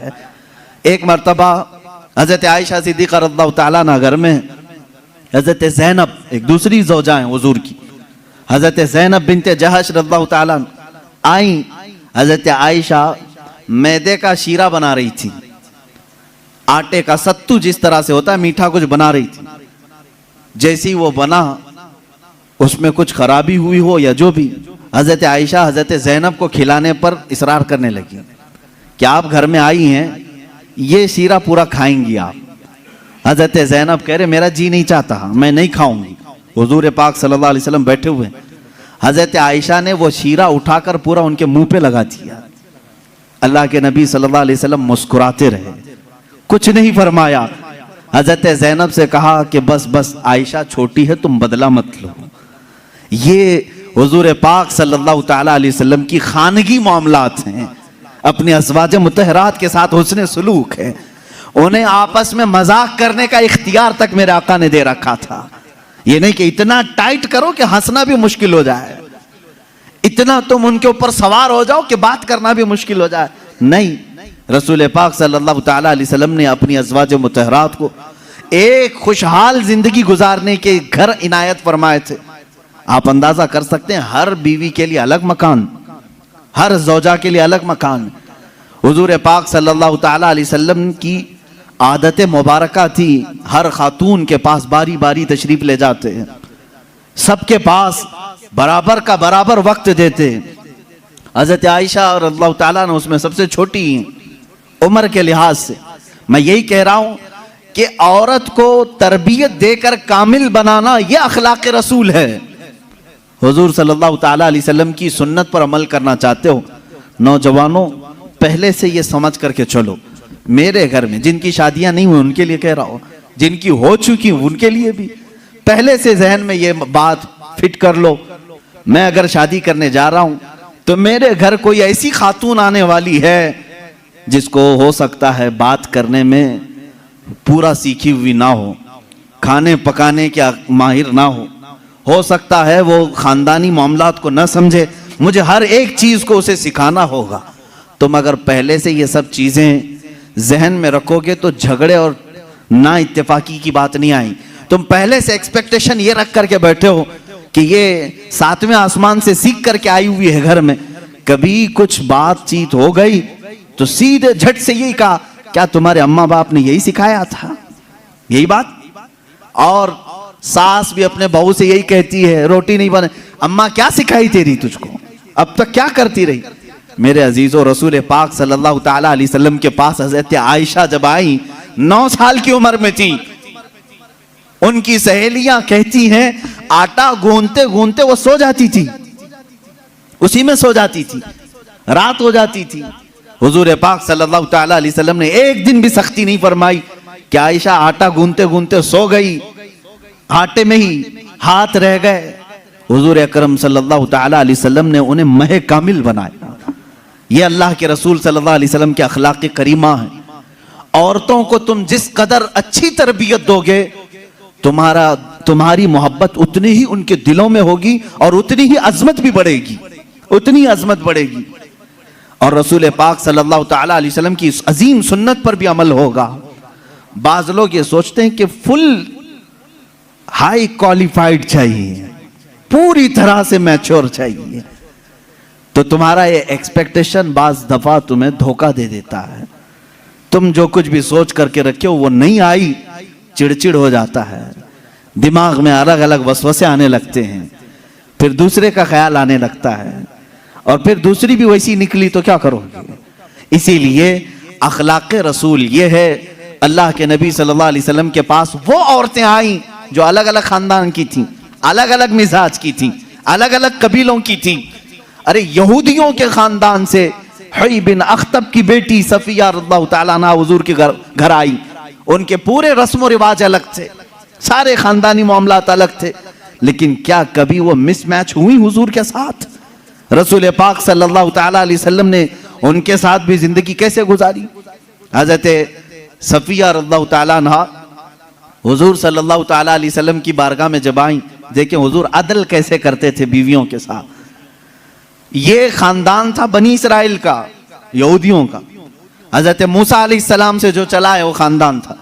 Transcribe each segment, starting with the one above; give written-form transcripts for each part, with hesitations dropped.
है। एक मर्तबा हजरत आयशा सिद्दीक़ा रज़ियल्लाहु ताला अन्हा घर में हजरत ज़ैनब, एक दूसरी ज़ौजा हैं हुजूर की, हजरत ज़ैनब बिनते जहश रज़ियल्लाहु ताला आई। हजरत आयशा मैदे का शीरा बना रही थी, आटे का सत्तू जिस तरह से होता है, मीठा कुछ बना रही थी। जैसी वो बना, उसमें कुछ खराबी हुई हो या जो भी, हजरत आयशा हजरत ज़ैनब को खिलाने पर इसरार करने लगी कि आप घर में आई हैं, ये शीरा पूरा खाएंगी आप। हजरत ज़ैनब कह रहे मेरा जी नहीं चाहता, मैं नहीं खाऊंगी। हुजूर पाक सल्लल्लाहु अलैहि वसल्लम बैठे हुए, हजरत आयशा ने वो शीरा उठाकर पूरा उनके मुंह पे लगा दिया। अल्लाह के नबी सल्लल्लाहु अलैहि वसल्लम मुस्कुराते रहे, कुछ नहीं फरमाया। हजरत ज़ैनब से कहा कि बस बस आयशा छोटी है, तुम बदला मत लो। ये हुजूर पाक सल्लल्लाहु ताला अलैहि वसल्लम की खानगी मामलात हैं, अपने अज़वाज मुतहरात के साथ हुस्न सुलूक है। उन्हें आपस में मजाक करने का इख्तियार तक मेरे आका ने दे रखा था। ये नहीं कि इतना टाइट करो कि हंसना भी मुश्किल हो जाए, इतना तुम उनके ऊपर सवार हो जाओ कि बात करना भी मुश्किल हो जाए। नहीं, रसूल पाक सल्लल्लाहु ताला अलैहि वसल्लम ने अपनी अज़वाज मुतहरात को एक खुशहाल जिंदगी गुजारने के घर इनायत फरमाए थे। आप अंदाजा कर सकते हैं, हर बीवी के लिए अलग मकान, हर ज़ौजा के लिए अलग मकान। हुजूर पाक सल्लल्लाहु ताला अलैहि वसल्लम की आदत मुबारका थी, हर खातून के पास बारी बारी तशरीफ ले जाते हैं, सबके पास बराबर का बराबर वक्त देते। हजरत आयशा और अल्लाह ताला ने उसमें सबसे छोटी उम्र के लिहाज से। मैं यही कह रहा हूं कि औरत को तरबियत देकर कामिल बनाना यह अखलाक रसूल है। हुजूर सल्लल्लाहु ताला अलैहि वसल्लम की सुन्नत पर अमल करना चाहते हो नौजवानों, पहले से ये समझ करके चलो। मेरे घर में जिनकी शादियां नहीं हुई उनके लिए कह रहा हूं, जिनकी हो चुकी उनके लिए भी पहले से जहन में ये बात फिट कर लो। मैं अगर शादी करने जा रहा हूं तो मेरे घर कोई ऐसी खातून आने वाली है जिसको हो सकता है बात करने में पूरा सीखी हुई ना हो, खाने पकाने के माहिर ना हो सकता है वो खानदानी मामलात को न समझे, मुझे हर एक चीज को उसे सिखाना होगा। तुम अगर पहले से ये सब चीजें जहन में रखोगे तो झगड़े और ना इत्तेफाकी की बात नहीं आई। तुम पहले से एक्सपेक्टेशन ये रख करके बैठे हो कि ये 7वें आसमान से सीख करके आई हुई है घर में, कभी कुछ बातचीत हो गई तो सीधे झट से यही कहा, क्या तुम्हारे अम्मा बाप ने यही सिखाया था? यही बात। और सास भी अपने बहू से यही कहती है, रोटी नहीं बने, अम्मा क्या सिखाई तेरी तुझको, अब तक क्या करती रही? मेरे अजीजों, रसूल पाक सल्लल्लाहु ताला अलैहि वसल्लम के पास हजरत आयशा जब आई, 9 साल की उम्र में थी, उनकी सहेलियां कहती हैं आटा गूंथते गूंथते वो सो जाती थी, उसी में सो जाती थी, रात हो जाती थी। हुजूर पाक सल्लल्लाहु ताला अलैहि वसल्लम ने एक दिन भी सख्ती नहीं फरमाई कि आयशा आटा गूंथते गूंथते सो गई, आटे में ही हाथ रह गए। हुजूर अकरम सल्लल्लाहु ताला अलैहि वसल्लम ने उन्हें महे कामिल बनाया। ये अल्लाह के रसूल सल्लल्लाहु अलैहि वसल्लम के अखलाक करीमा है। औरतों को तुम जिस कदर अच्छी तरबियत दोगे, तुम्हारी मोहब्बत उतनी ही उनके दिलों में होगी और उतनी ही अजमत भी बढ़ेगी, उतनी अजमत बढ़ेगी। और रसूल पाक सल्लल्लाहु ताला अलैहि वसल्लम की इस अजीम सुन्नत पर भी अमल होगा। बाज लोग ये सोचते हैं कि फुल हाई क्वालिफाइड चाहिए, पूरी तरह से मैच्योर चाहिए, तो तुम्हारा ये एक्सपेक्टेशन बाज दफा तुम्हें धोखा दे देता है। तुम जो कुछ भी सोच करके रखे हो वो नहीं आई, चिड़चिड़ हो जाता है, दिमाग में अलग अलग वसवसे आने लगते हैं, फिर दूसरे का ख्याल आने लगता है, और फिर दूसरी भी वैसी निकली तो क्या करोगे? इसीलिए अखलाक रसूल ये है। अल्लाह के नबी सल्लल्लाहु अलैहि वसल्लम के पास वो औरतें आई जो अलग अलग खानदान की थी, अलग अलग मिजाज की थी, अलग अलग कबीलों की थी। अरे यहूदियों के खानदान से हुई बिन अख्तब की बेटी सफिया रज़ियल्लाहु ताला अन्हा हुजूर के घर आई। उनके पूरे रस्म व रिवाज अलग थे, सारे खानदानी मामलात अलग थे, लेकिन क्या कभी वो मिसमैच हुई हुजूर के साथ? रसूल पाक सल्लल्लाहु ताला अलैहि वसल्लम ने उनके साथ भी जिंदगी कैसे गुजारी? हजरत सफिया रज़ियल्लाहु ताला अन्हा हुजूर सल्लल्लाहु ताला अलैहि वसल्लम की बारगाह में जब आई, देखें हुजूर अदल कैसे करते थे बीवियों के साथ। ये खानदान था बनी इसराइल का, यहूदियों का। हजरत मूसा अलैहिस्सलाम से जो चला है वो खानदान था।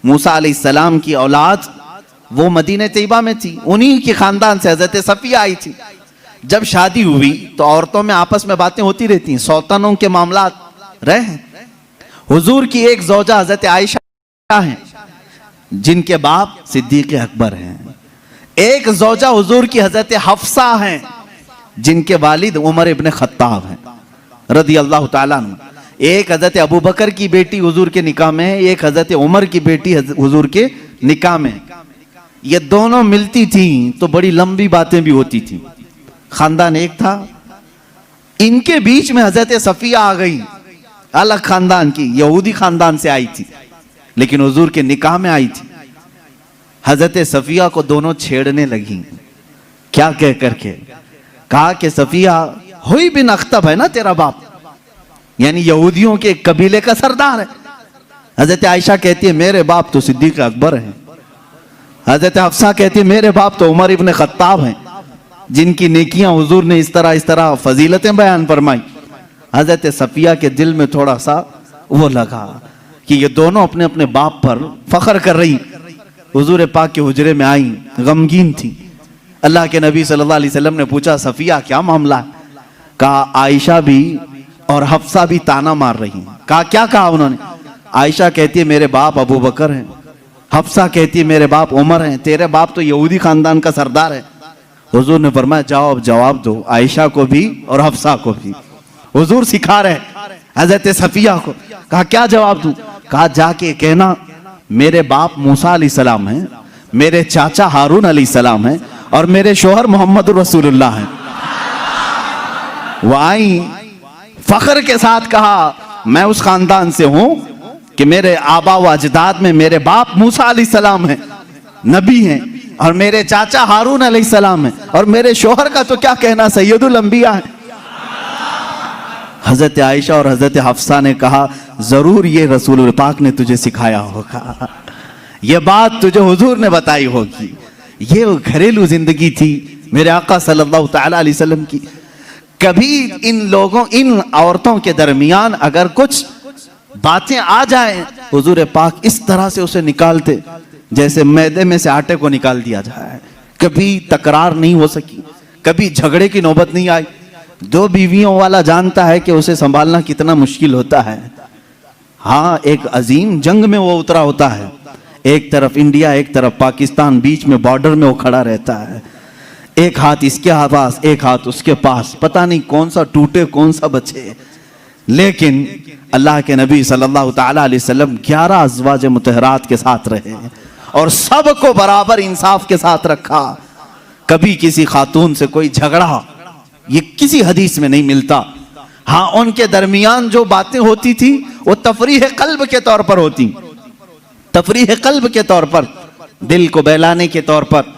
मूसा अलैहिस्सलाम की औलाद वो मदीने तैयबा में थी, उन्हीं के खानदान से हजरत सफिया आई थी। जब शादी हुई तो औरतों में आपस में बातें होती रहती हैं, सौतनों के मामला रहे। हुजूर की एक ज़ौजा हजरत आयशा हैं जिनके बाप सिद्दीक़ अकबर हैं। एक ज़ौजा हुजूर की हजरत हफ्सा हैं जिनके वालिद उमर इब्न खत्ताब हैं रदी अल्लाह ताला अन्हु। एक हजरत अबू बकर की बेटी हुजूर के निकाह में है, एक हजरत उमर की बेटी हुजूर के निकाह में। ये दोनों मिलती थी तो बड़ी लंबी बातें भी होती थी। खानदान एक था, इनके बीच में हजरत सफिया आ गई, अलग खानदान की, यहूदी खानदान से आई थी लेकिन हुजूर के निकाह में आई थी। हजरत सफिया को दोनों छेड़ने लगी। क्या कह करके कहा कि सफिया, हुई बिन अख्तब है ना तेरा बाप, यानी यहूदियों के एक कबीले का सरदार है। हजरत आयशा कहती है मेरे बाप तो सिद्दीक़ अकबर हैं। हजरत हफ्सा कहती है मेरे बाप तो उमर इब्न खत्ताब हैं जिनकी नेकियां हुजूर ने इस तरह फजीलतें बयान फरमाई। हजरत सफिया के दिल में थोड़ा सा वो लगा कि ये दोनों अपने अपने बाप पर फख्र कर रही। हुजूर पाक के हुजरे में आई, गमगीन थी। अल्लाह के नबी सल्लल्लाहु अलैहि वसल्लम ने पूछा सफिया क्या मामला है? कहा आयशा भी और हफ्सा भी ताना मार रही हैं। कहा क्या कहा उन्होंने? आयशा कहती है मेरे बाप अबू बकर हैं, हफ्सा कहती है मेरे बाप उमर हैं, तेरे बाप तो यहूदी खानदान का सरदार है। हुजूर ने फरमाया जाओ अब जवाब दो आयशा को भी और हफ्सा को भी। हुजूर सिखा रहे हजरत सफिया को। कहा क्या जवाब दूं? कहा जाके कहना मेरे बाप मूसा अलैहिस्सलाम हैं, मेरे चाचा हारून अलैहिस्सलाम हैं और मेरे शोहर मोहम्मद रसूलुल्लाह हैं। वो आई फख्र के साथ कहा मैं उस खानदान से हूं कि मेरे आबा व अजदाद में मेरे बाप मूसा अलैहिस्सलाम हैं, नबी हैं, और मेरे चाचा हारून अलैहिस्सलाम हैं, और मेरे शोहर का तो क्या कहना सैयदुल अंबिया है। हजरत आयशा और हजरत हफ्सा ने कहा जरूर ये रसूल पाक ने तुझे सिखाया होगा, ये बात तुझे हुजूर ने बताई होगी। ये घरेलू जिंदगी थी मेरे आका सल्लल्लाहु तआला अलैहि वसल्लम की। कभी इन लोगों, इन औरतों के दरमियान अगर कुछ बातें आ जाएं, हुजूर पाक इस तरह से उसे निकालते जैसे मैदे में से आटे को निकाल दिया जाए। कभी तकरार नहीं हो सकी, कभी झगड़े की नौबत नहीं आई। दो बीवियों वाला जानता है कि उसे संभालना कितना मुश्किल होता है। हाँ, एक अजीम जंग में वो उतरा होता है, एक तरफ इंडिया एक तरफ पाकिस्तान, बीच में बॉर्डर में वो खड़ा रहता है। एक हाथ इसके पास एक हाथ उसके पास, पता नहीं कौन सा टूटे कौन सा बचे। लेकिन अल्लाह के नबी सल्लल्लाहु तआला अलैहि वसल्लम 11 अज़वाज मुतहरात के साथ रहे और सबको बराबर इंसाफ के साथ रखा। कभी किसी खातून से कोई झगड़ा ये किसी हदीस में नहीं मिलता। हाँ, उनके दरमियान जो बातें होती थी वो तफरीह कल्ब के तौर पर होती, तफरीह कल्ब के तौर पर, दिल को बहलाने के तौर पर।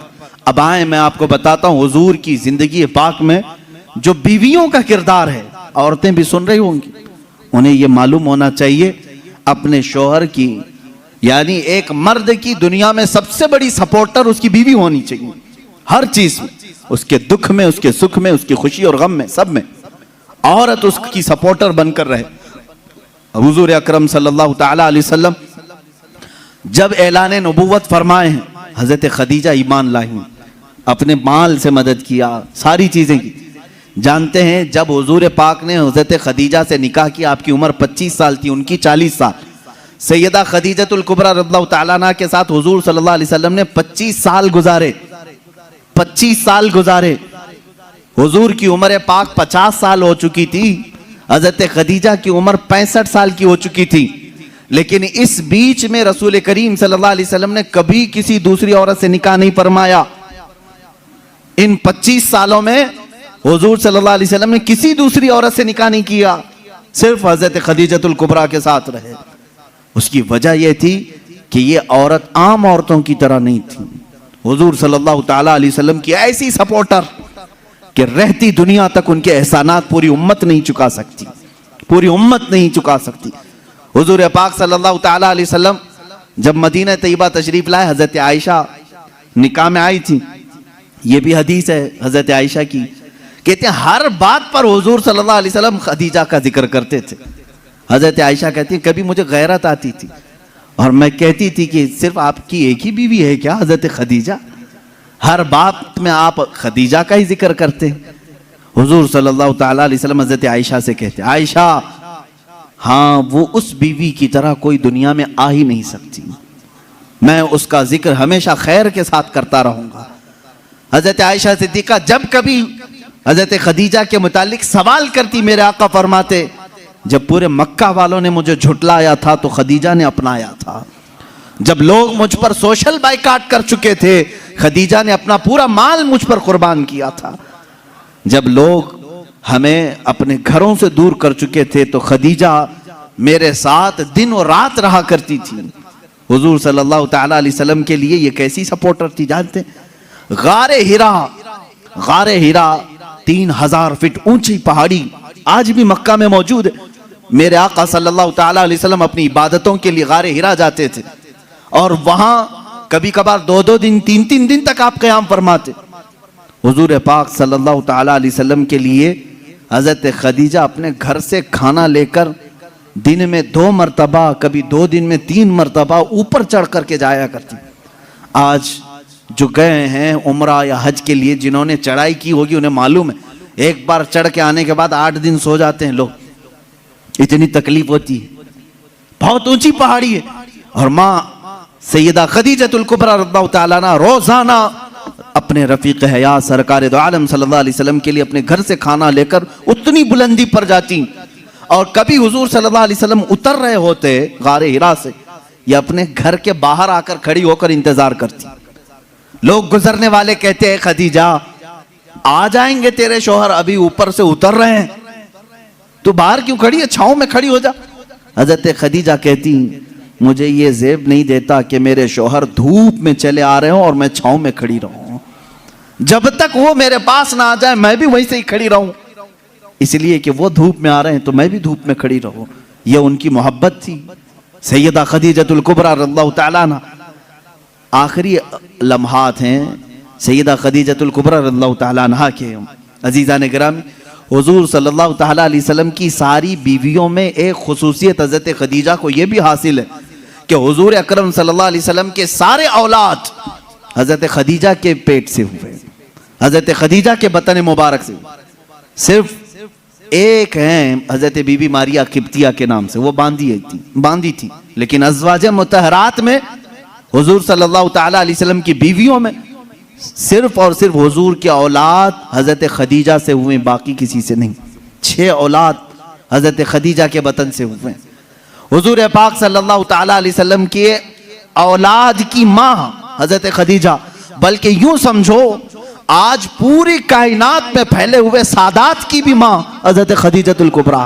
अब आए मैं आपको बताता हूँ हुजूर की जिंदगी पाक में जो बीवियों का किरदार है। औरतें भी सुन रही होंगी, उन्हें ये मालूम होना चाहिए अपने शोहर की, यानी एक मर्द की दुनिया में सबसे बड़ी सपोर्टर उसकी बीवी होनी चाहिए। हर चीज में, उसके दुख में, उसके सुख में, उसकी खुशी और गम में, सब में औरत उसकी सपोर्टर बनकर रहे। हुजूर अकरम सल्लल्लाहु तआला अलैहि वसल्लम जब ऐलान नबुव्वत फरमाए हैं, हजरत खदीजा ईमान लाई, अपने माल से मदद किया, सारी चीजें की। जानते हैं जब हुजूर पाक ने हजरत खदीजा से निकाह किया, आपकी उम्र 25 साल थी, उनकी 40 साल। सैयदा खदीजतुल कुबरा रज़ियल्लाहु तआला अन्हा के साथ हुजूर सल्लल्लाहु अलैहि वसल्लम ने 25 साल गुजारे, 25 साल गुजारे। हुजूर की उम्र पाक 50 साल हो चुकी थी, हजरत खदीजा की उम्र 65 साल की हो चुकी थी। लेकिन इस बीच में रसूल करीम सल्लल्लाहु अलैहि वसल्लम ने कभी किसी दूसरी औरत से निकाह नहीं फरमाया। इन 25 सालों में हुजूर सल्लल्लाहु अलैहि वसल्लम ने किसी दूसरी औरत से निकाह नहीं किया, सिर्फ हजरत खदीजतुल कुबरा के साथ रहे। उसकी वजह यह थी कि ये औरत आम औरतों की तरह नहीं थी। हुजूर सल्लल्लाहु तआला अलैहि वसल्लम की ऐसी सपोर्टर कि रहती दुनिया तक उनके एहसानात पूरी उम्मत नहीं चुका सकती, पूरी उम्मत नहीं चुका सकती। हुजूर पाक सल्लल्लाहु तआला अलैहि वसल्लम जब मदीना तैयबा तशरीफ लाए, हजरत आयशा निकाह में आई थी। ये भी हदीस है हजरत आयशा की, कहते हैं हर बात पर हुजूर सल्लल्लाहु अलैहि वसल्लम खदीजा का जिक्र करते थे। हजरत आयशा कहती है कभी मुझे गैरत आती थी और मैं कहती थी कि सिर्फ आपकी एक ही बीवी है क्या हजरत खदीजा, हर बात में आप खदीजा का ही जिक्र करते हैं। हुजूर सल्लल्लाहु ताला अलैहि वसल्लम हजरत आयशा से कहते, आयशा हाँ वो उस बीवी की तरह कोई दुनिया में आ ही नहीं सकती, मैं उसका जिक्र हमेशा खैर के साथ करता रहूंगा। हजरत आयशा सिद्दीका जब कभी हजरत खदीजा के मुतालिक सवाल करती, मेरे आका फरमाते जब पूरे मक्का वालों ने मुझे झुटलाया था तो खदीजा ने अपनाया था, जब लोग मुझ पर सोशल बाइकाट कर चुके थे खदीजा ने अपना पूरा माल मुझ पर कुर्बान किया था, जब लोग हमें अपने घरों से दूर कर चुके थे तो खदीजा मेरे साथ दिन और रात रहा करती थी। हुजूर सल्लल्लाहु ताला अलैहि वसल्लम के लिए ये कैसी सपोर्टर थी जानते? गारे हिरा 3000 फीट ऊंची पहाड़ी आज भी मक्का में मौजूद है। मेरे आका सल्लल्लाहु ताला अलैहि वसल्लम अपनी इबादतों के लिए गारे हिरा जाते थे और वहां कभी कभार 2-2 दिन 3-3 दिन तक आप क़याम फरमाते। हुजूर पाक सल्लल्लाहु ताला अलैहि वसल्लम के लिए हजरत खदीजा अपने घर से खाना लेकर दिन में 2 मरतबा, कभी 2 दिन में 3 मरतबा ऊपर चढ़ करके जाया करती। आज जो गए हैं उम्रा या हज के लिए, जिन्होंने चढ़ाई की होगी उन्हें मालूम है, एक बार चढ़ के आने के बाद 8 दिन सो जाते हैं लोग, इतनी तकलीफ होती है। बहुत ऊंची पहाड़ी है और माँ सैयदा खदीजतुल कुबरा रज़ियल्लाहु ताला अन्हा रोजाना अपने रफीक हयात सरकार दो आलम सल्लल्लाहु अलैहि वसल्लम के लिए अपने घर से खाना लेकर उतनी बुलंदी पर जाती। और कभी हुजूर सल्लल्लाहु अलैहि वसल्लम उतर रहे होते गारे हिरा से, या अपने घर के बाहर आकर खड़ी होकर इंतजार करती। लोग गुजरने वाले कहते हैं खदीजा आ जाएंगे तेरे शोहर, अभी ऊपर से उतर रहे हैं, तू बाहर क्यों खड़ी है, छांव में खड़ी हो जा। हजरत खदीजा कहती मुझे ये ज़ेब नहीं देता कि मेरे शोहर धूप में चले आ रहे हो और मैं छांव में खड़ी रहूं, जब तक वो मेरे पास ना आ जाए मैं भी वहीं से ही खड़ी रहूं, इसलिए कि वो धूप में आ रहे हैं तो मैं भी धूप में खड़ी रहूं। ये उनकी मोहब्बत थी। सैयदा खदीजतुल कुबरा रज़ियल्लाहु ताला अन्हा, आखिरी लम्हात हैं सैयदा खदीजतुल कुबरा रज़ियल्लाहु ताला अन्हा के। अजीज़ान गिरामी, हुजूर सल्लल्लाहु ताला अलैहि वसल्लम की सारी बीवियों में एक खुसूसियत हज़रत खदीजा को यह भी हासिल है कि हुजूर अकरम सल्लल्लाहु अलैहि वसल्लम के सारे औलाद हज़रत खदीजा के पेट से हुए, हज़रत खदीजा के बतन मुबारक से। सिर्फ एक हैं हज़रत बीबी मारिया किब्तिया के नाम से, वो बांदी थी, लेकिन अज़वाज मुतहरात में हुजूर सल्लल्लाहु ताला अलैहि वसल्लम की बीवियों में सिर्फ और सिर्फ हुजूर की औलाद हज़रत खदीजा से हुए, बाकी किसी से नहीं। 6 औलाद हज़रत खदीजा के बतन से हुए। हुजूर पाक सल्लल्लाहु ताला अलैहि वसल्लम के औलाद की माँ हज़रत खदीजा, बल्कि यूं समझो आज पूरी कायनात में फैले हुए सादात की भी माँ हज़रत खदीजतुल कुबरा।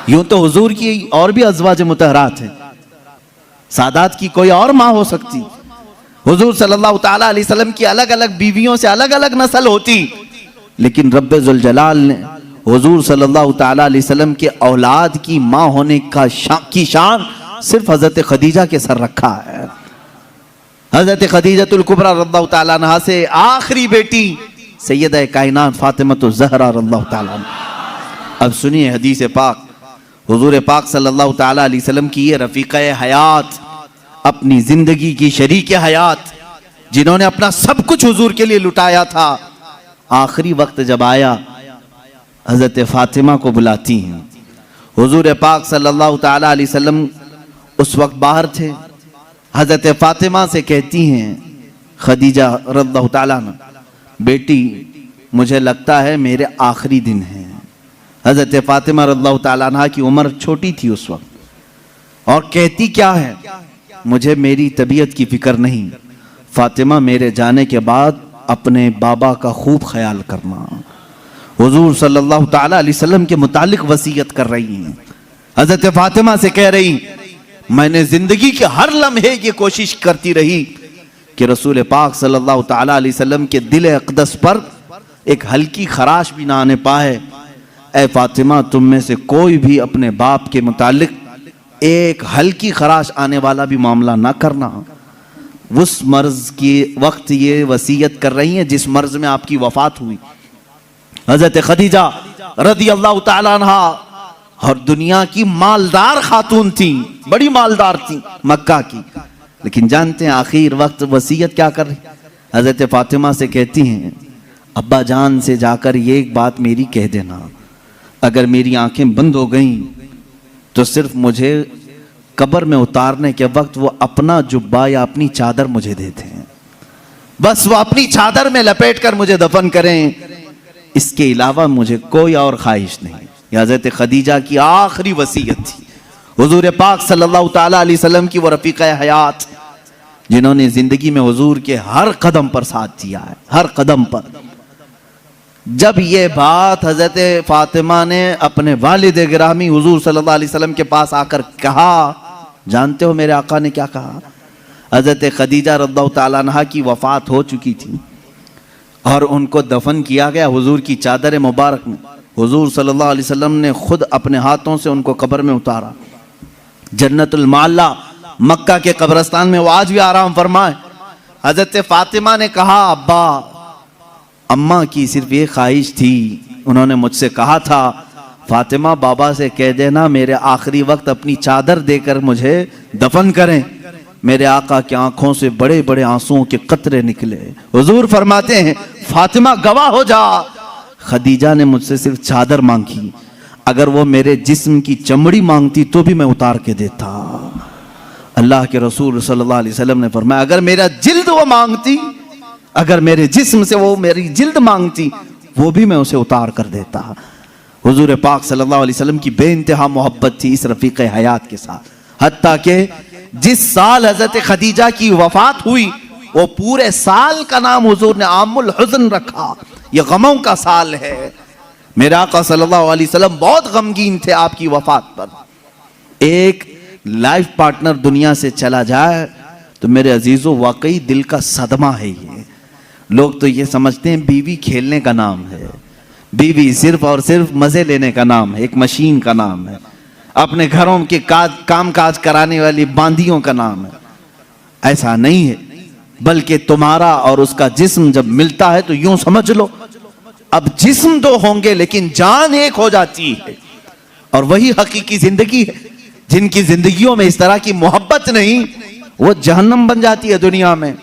यूं तो हुजूर की और भी अज़वाज मुतहरात है, सादात की कोई और माँ हो सकती। हुजूर सल्लल्लाहु ताला अलैहि वसल्लम की अलग अलग बीवियों से अलग अलग नस्ल होती, लेकिन रब्बे जुल जलाल ने हुजूर सल्लल्लाहु ताला अलैहि वसल्लम के औलाद की माँ होने की शान सिर्फ हज़रत खदीजा के सर रखा है। हज़रत खदीजतुल कुबरा रज़ियल्लाहु ताला अन्हा से आखिरी बेटी सैयदा कायनात फातिमा ज़हरा रज़ियल्लाहु ताला अन्हा। अब सुनिए हदीस पाक, हुजूर पाक सल्लल्लाहु ताला अलैहि वसल्लम की ये रफ़ीक़े हयात, अपनी जिंदगी की शरीक हयात, जिन्होंने अपना सब कुछ हुजूर के लिए लुटाया था, आखिरी वक्त जब आया हज़रत फातिमा को बुलाती हैं। हुजूर पाक सल्लल्लाहु ताला अलैहि वसल्लम उस वक्त बाहर थे। हज़रत फातिमा से कहती हैं खदीजा रज़ियल्लाहु ताला अन्हा, बेटी मुझे लगता है मेरे आखिरी दिन हैं। हज़रत फातिमा रज़ियल्लाहु ताला अन्हा की उम्र छोटी थी उस वक्त, और कहती क्या है, मुझे मेरी तबीयत की फिक्र नहीं, फातिमा मेरे जाने के बाद अपने बाबा का खूब ख्याल करना। हुजूर सल्लल्लाहु ताला अलैहि वसल्लम के मुतालिक वसीयत कर रही हैं। हज़रत फातिमा से कह रही, मैंने जिंदगी के हर लम्हे ये कोशिश करती रही कि रसूल पाक सल्लल्लाहु ताला अलैहि वसल्लम के दिल अक़दस पर एक हल्की खराश भी ना आने पाए। ऐ फातिमा, तुम में से कोई भी अपने बाप के मुतालिक एक हल्की खराश आने वाला भी मामला ना करना। उस मर्ज के वक्त ये वसीयत कर रही हैं जिस मर्ज में आपकी वफात हुई। हज़रत खदीजा रज़ियल्लाहु ताला अन्हा और दुनिया की मालदार खातून थी, बड़ी मालदार थी मक्का की। लेकिन जानते हैं आखिर वक्त वसीयत क्या कर रही? हजरत फातिमा से कहती हैं, अब्बा जान से जाकर ये एक बात मेरी कह देना, अगर मेरी आंखें बंद हो गईं तो सिर्फ मुझे कब्र में उतारने के वक्त वो अपना जुब्बा या अपनी चादर मुझे देते हैं, बस वो अपनी चादर में लपेट कर मुझे दफन करें, इसके अलावा मुझे कोई और ख्वाहिश नहीं। हज़रत खदीजा की आखिरी वसीयत थी। हुजूर पाक सल्लल्लाहु ताला अलैहि वसल्लम की वो रफ़ीक़ा हयात जिन्होंने जिंदगी में हुजूर के हर कदम पर साथ दिया है, हर कदम पर। जब ये बात हज़रत फातिमा ने अपने वालिद गिरामी हुजूर सल्लल्लाहु अलैहि वसल्लम के पास आकर कहा, जानते हो मेरे आका ने क्या कहा? हज़रत खदीजा रज़ियल्लाहु ताला अन्हा की वफ़ात हो चुकी थी और उनको दफन किया गया हुजूर की चादर मुबारक में। हुजूर सल्लल्लाहु अलैहि वसल्लम ने खुद अपने हाथों से उनको कब्र में उतारा। जन्नतुल माला मक्का के कब्रिस्तान में वो आज भी आराम फरमाए। हज़रत फातिमा ने कहा, अब्बा अम्मा की सिर्फ ये ख्वाहिश थी, उन्होंने मुझसे कहा था, फातिमा बाबा से कह देना मेरे आखिरी वक्त अपनी चादर देकर मुझे दफन करें। मेरे आका की आंखों से बड़े बड़े आंसुओं के कतरे निकले। हुजूर फरमाते हैं, फातिमा गवाह हो जा, खदीजा ने मुझसे सिर्फ चादर मांगी, अगर वो मेरे जिस्म की चमड़ी मांगती तो भी मैं उतार के देता। अल्लाह के रसूल सल्लल्लाहु अलैहि वसल्लम ने फरमाया, अगर मेरा जिल्द वो मांगती, अगर मेरे जिस्म से वो मेरी जिल्द मांगती, वो भी मैं उसे उतार कर देता। हुजूर पाक सल्लल्लाहु अलैहि वसल्लम की बेइंतहा मोहब्बत थी इस रफ़ीक़े हयात के साथ। हत्ता के जिस साल हज़रत खदीजा की वफात हुई, वो पूरे साल का नाम हुजूर ने आमुल हुज़्न रखा, ये गमों का साल है। मेरे आका सल्लल्लाहु अलैहि वसल्लम बहुत गमगीन थे आपकी वफात पर। एक लाइफ पार्टनर दुनिया से चला जाए तो मेरे अजीजों वाकई दिल का सदमा है ये। लोग तो ये समझते हैं बीवी खेलने का नाम है, बीवी सिर्फ और सिर्फ मजे लेने का नाम है, एक मशीन का नाम है, अपने घरों के काम काज कराने वाली बांदियों का नाम है। ऐसा नहीं है, बल्कि तुम्हारा और उसका जिस्म जब मिलता है तो यूं समझ लो, अब जिस्म दो होंगे लेकिन जान एक हो जाती है। और वही हकीकी जिंदगी है। जिनकी जिंदगियों में इस तरह की मोहब्बत नहीं, वो जहन्नम बन जाती है दुनिया में।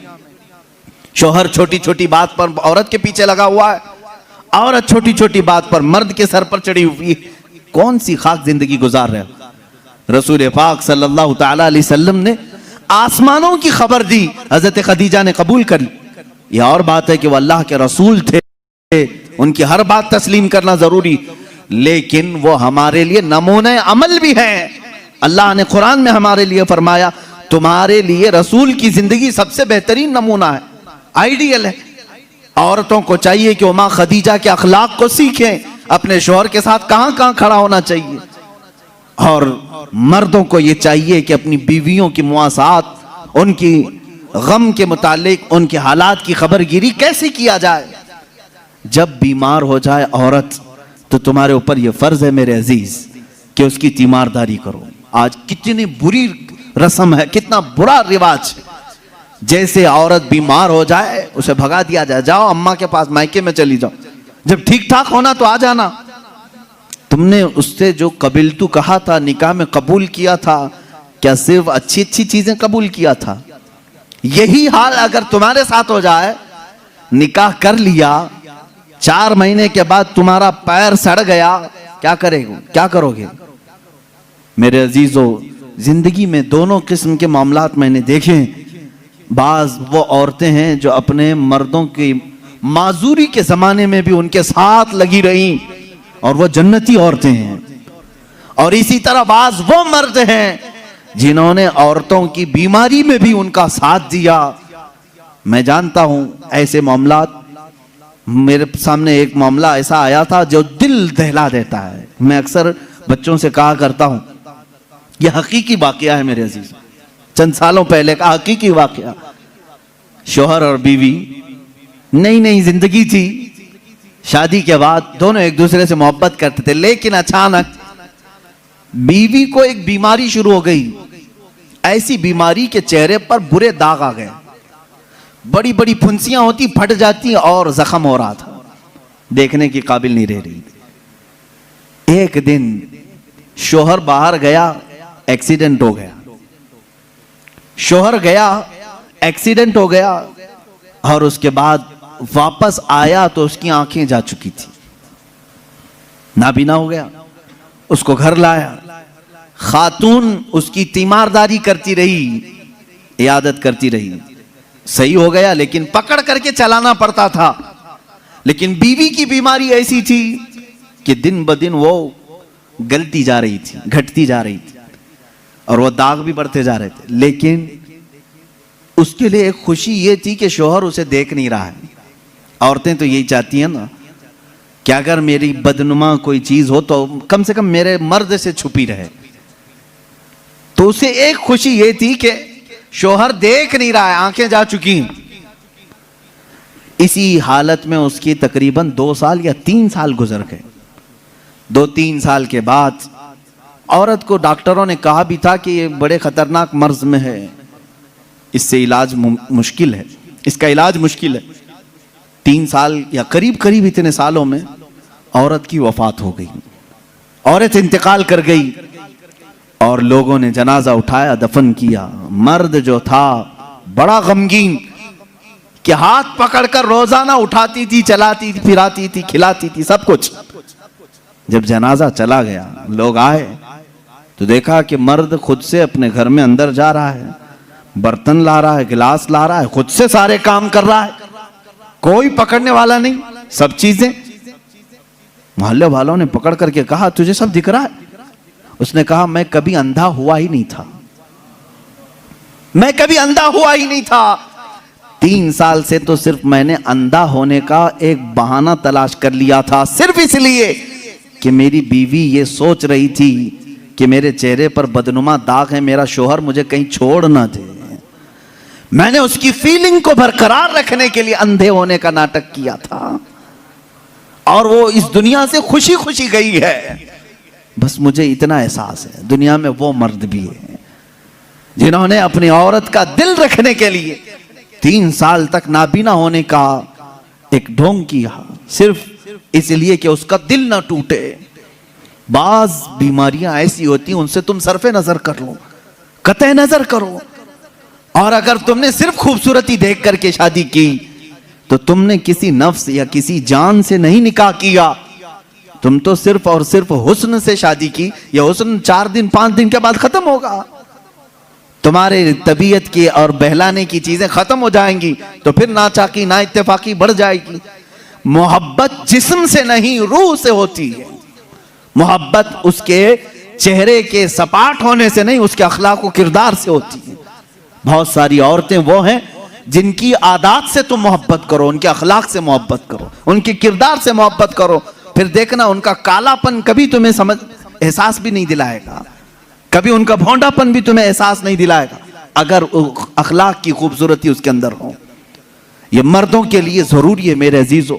शोहर छोटी छोटी बात पर औरत के पीछे लगा हुआ है, औरत छोटी छोटी बात पर मर्द के सर पर चढ़ी हुई है। कौन सी खाक जिंदगी गुजार रहे हो? रसूल पाक सल्लल्लाहु ताला अलैहि वसल्लम ने आसमानों की खबर दी, हजरत खदीजा ने कबूल कर ली। यह और बात है कि वह अल्लाह के रसूल थे, उनकी हर बात तस्लीम करना जरूरी, लेकिन वो हमारे लिए नमूने अमल भी है। अल्लाह ने कुरान में हमारे लिए फरमाया, तुम्हारे लिए रसूल की जिंदगी सबसे बेहतरीन नमूना है, आइडियल है। औरतों को चाहिए कि वो माँ खदीजा के अखलाक को सीखें, अपने शौहर के साथ कहां कहां खड़ा होना चाहिए। और मर्दों को ये चाहिए कि अपनी बीवियों की मुआसात, उनकी गम के मुतालिक उनके हालात की खबरगिरी कैसे किया जाए। जब बीमार हो जाए औरत तो तुम्हारे ऊपर यह फर्ज है मेरे अजीज कि उसकी तीमारदारी करो। आज कितनी बुरी रस्म है, कितना बुरा रिवाज है। जैसे औरत बीमार हो जाए उसे भगा दिया जाए, जाओ अम्मा के पास, मायके में चली जाओ, जब ठीक ठाक होना तो आ जाना। तुमने उससे जो कबिलतू कहा था, निकाह में कबूल किया था, क्या सिर्फ अच्छी अच्छी चीजें कबूल किया था? यही हाल अगर तुम्हारे साथ हो जाए, निकाह कर लिया, 4 महीने के बाद तुम्हारा पैर सड़ गया, क्या करेगा, क्या करोगे? मेरे अजीजों, जिंदगी में दोनों किस्म के मामलात मैंने देखे। बाज वो औरतें हैं जो अपने मर्दों की माजूरी के जमाने में भी उनके साथ लगी रही और वो जन्नती औरतें हैं। और इसी तरह बाज वो मर्द हैं जिन्होंने औरतों की बीमारी में भी उनका साथ दिया। मैं जानता हूं ऐसे मामलात। मेरे सामने एक मामला ऐसा आया था जो दिल दहला देता है। मैं अक्सर बच्चों से कहा करता हूं, यह हकीकी वाकया है मेरे अजीज, चंद सालों पहले का हकीकी वाकया। शौहर और बीवी नई नई जिंदगी थी, शादी के बाद दोनों एक दूसरे से मोहब्बत करते थे, लेकिन अचानक बीवी को एक बीमारी शुरू हो गई। ऐसी बीमारी के चेहरे पर बुरे दाग आ गए, बड़ी बड़ी फुंसियां होती, फट जाती और जख्म हो रहा था, देखने की काबिल नहीं रह रही। एक दिन शोहर बाहर गया, एक्सीडेंट हो गया। शोहर गया, एक्सीडेंट हो गया, और उसके बाद वापस आया तो उसकी आंखें जा चुकी थी, नाबीना हो गया। उसको घर लाया, खातून उसकी तीमारदारी करती रही, इयादत करती रही। सही हो गया, लेकिन पकड़ करके चलाना पड़ता था। लेकिन बीवी की बीमारी ऐसी थी कि दिन ब दिन वो गलती जा रही थी, घटती जा रही थी, और वो दाग भी बढ़ते जा रहे थे। लेकिन उसके लिए एक खुशी ये थी कि शोहर उसे देख नहीं रहा है। औरतें तो यही चाहती हैं ना कि अगर मेरी बदनुमा कोई चीज हो तो कम से कम मेरे मर्द से छुपी रहे। तो उसे एक खुशी ये थी कि शोहर देख नहीं रहा है, आंखें जा चुकी हैं। इसी हालत में उसकी तकरीबन 2 साल या 3 साल गुजर गए। 2-3 साल के बाद औरत को डॉक्टरों ने कहा भी था कि ये बड़े खतरनाक मर्ज में है, इससे इलाज मुश्किल है, इसका इलाज मुश्किल है। 3 साल या करीब करीब इतने सालों में औरत की वफात हो गई, औरत इंतकाल कर गई, और लोगों ने जनाजा उठाया, दफन किया। मर्द जो था बड़ा गमगीन कि हाथ पकड़कर रोजाना उठाती थी, चलाती थी, फिराती थी, खिलाती थी, सब कुछ। जब जनाजा चला गया, लोग आए तो देखा कि मर्द खुद से अपने घर में अंदर जा रहा है, बर्तन ला रहा है, गिलास ला रहा है, खुद से सारे काम कर रहा है, कोई पकड़ने वाला नहीं, सब चीजें। मोहल्ले वालों ने पकड़ करके कहा, तुझे सब दिख रहा है? उसने कहा, मैं कभी अंधा हुआ ही नहीं था, मैं कभी अंधा हुआ ही नहीं था। 3 साल से तो सिर्फ मैंने अंधा होने का एक बहाना तलाश कर लिया था, सिर्फ इसलिए कि मेरी बीवी ये सोच रही थी कि मेरे चेहरे पर बदनुमा दाग है, मेरा शोहर मुझे कहीं छोड़ ना दे। मैंने उसकी फीलिंग को बरकरार रखने के लिए अंधे होने का नाटक किया था, और वो इस दुनिया से खुशी खुशी गई है। बस मुझे इतना एहसास है, दुनिया में वो मर्द भी है जिन्होंने अपनी औरत का दिल रखने के लिए 3 साल तक नाबीना होने का एक ढोंग किया, सिर्फ इसलिए कि उसका दिल ना टूटे। बाज बीमारियां ऐसी होती हैं, उनसे तुम सरफे नजर कर लो, कतई नजर करो। और अगर तुमने सिर्फ खूबसूरती देख करके शादी की तो तुमने किसी नफ्स या किसी जान से नहीं निकाह किया, तुम तो सिर्फ और सिर्फ हुस्न से शादी की। यह हुस्न 4 दिन 5 दिन के बाद खत्म होगा, तुम्हारे तबीयत की और बहलाने की चीजें खत्म हो जाएंगी, तो फिर ना चाकी ना इत्तेफाकी बढ़ जाएगी। मोहब्बत जिस्म से नहीं, रूह से होती है। मोहब्बत उसके चेहरे के सपाट होने से नहीं, उसके अखलाक व किरदार से होती है। बहुत सारी औरतें वो हैं जिनकी आदत से तुम मोहब्बत करो, उनके अखलाक से मोहब्बत करो, उनके किरदार से मोहब्बत करो, फिर देखना उनका कालापन कभी तुम्हें एहसास भी नहीं दिलाएगा, कभी उनका भोंडापन भी तुम्हें एहसास नहीं दिलाएगा, अगर अखलाक की खूबसूरती उसके अंदर हो। ये मर्दों के लिए जरूरी है मेरे अजीजों।